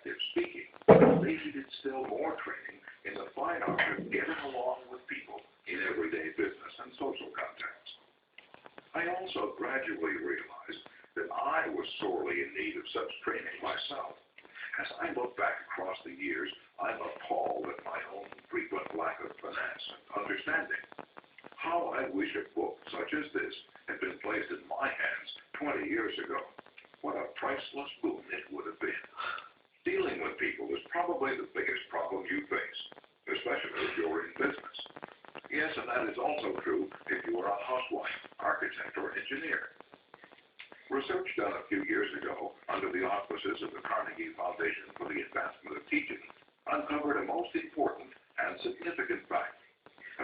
effective speaking, they needed still more training in the fine art of getting along with people in everyday business and social contacts. I also gradually realized that I was sorely in need of such training myself. As I look back across the years, I'm appalled at my own frequent lack of finesse and understanding. How I wish a book such as this had been placed in my hands 20 years ago. What a priceless boon it would have been. Dealing with people is probably the biggest problem you face, especially if you're in business. Yes, and that is also true if you are a housewife, architect, or engineer. Research done a few years ago under the auspices of the Carnegie Foundation for the Advancement of Teaching uncovered a most important and significant fact,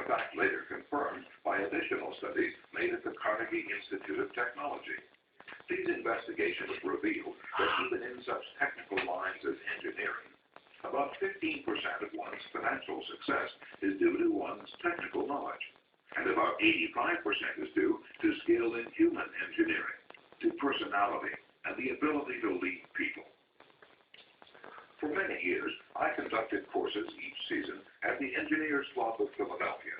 a fact later confirmed by additional studies made at the Carnegie Institute of Technology. These investigations revealed that even in such technical lines as engineering, about 15% of one's financial success is due to one's technical knowledge, and about 85% is due to skill in human engineering, to personality, and the ability to lead people. For many years, I conducted courses each season at the Engineers Club of Philadelphia,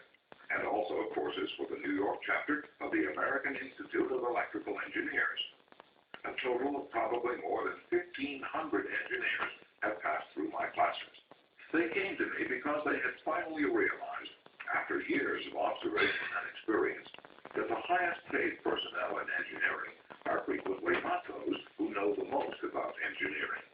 and also courses for the New York chapter of the American Institute of Electrical Engineers. A total of probably more than 1,500 engineers have passed through my classes. They came to me because they had finally realized, after years of observation and experience, that the highest paid personnel in engineering are frequently not those who know the most about engineering.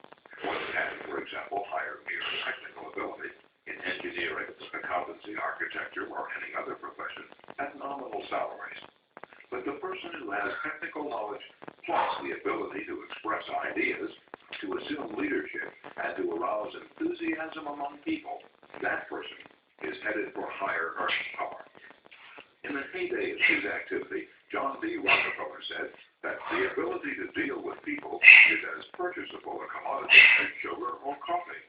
One can, for example, hire mere technical ability in engineering, accountancy, architecture, or any other profession at nominal salaries. But the person who has technical knowledge plus the ability to express ideas, to assume leadership, and to arouse enthusiasm among people, that person is headed for higher earning power. In the heyday of his activity, John D. Rockefeller said that the ability to deal with people is as purchasable a commodity as sugar or coffee.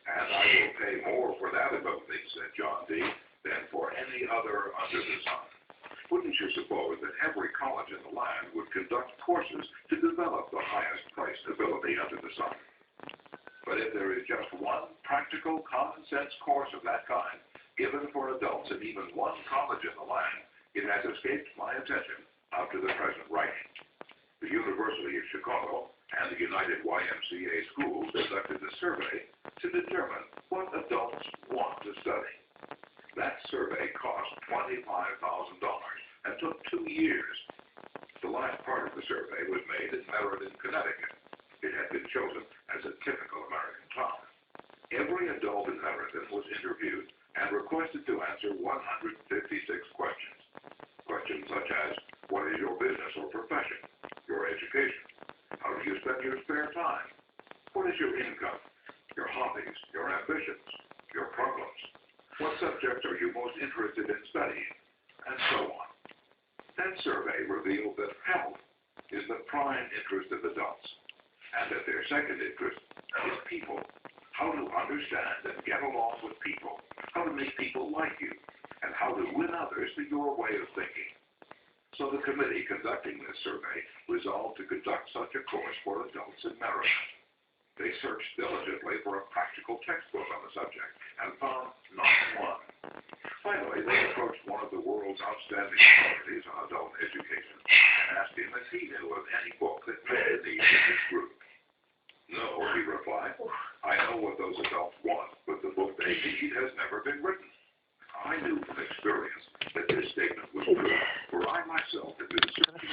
And I will pay more for that ability, said John D., than for any other under the sun. Wouldn't you suppose that every college in the land would conduct courses to develop the highest priced ability under the sun? But if there is just one practical, common-sense course of that kind given for adults in even one college in the land, it has escaped my attention up to the present writing. The University of Chicago and the United YMCA schools conducted a survey to determine what adults want to study. That survey cost $25,000 and took 2 years. The last part of the survey was made in Meriden, Connecticut. It had been chosen as a typical American town. Every adult in Meriden was interviewed and requested to answer 156 questions. Questions such as, what is your business or profession? Your education? How do you spend your spare time? What is your income? Your hobbies? Your ambitions? Your problems? What subjects are you most interested in studying? And so on. That survey revealed that health is the prime interest of adults, and that their second interest is people. How to understand and get along with people, how to make people like you, and how to win others to your way of thinking. So the committee conducting this survey resolved to conduct such a course for adults in Maryland. They searched diligently for a practical textbook on the subject and found not one. Finally, they approached one of the world's outstanding authorities on adult education and asked him if he knew of any book that met the needs of this group. No, he replied, I know what those adults want, but the book they need has never been written. I knew from experience that this statement was true, for I myself had been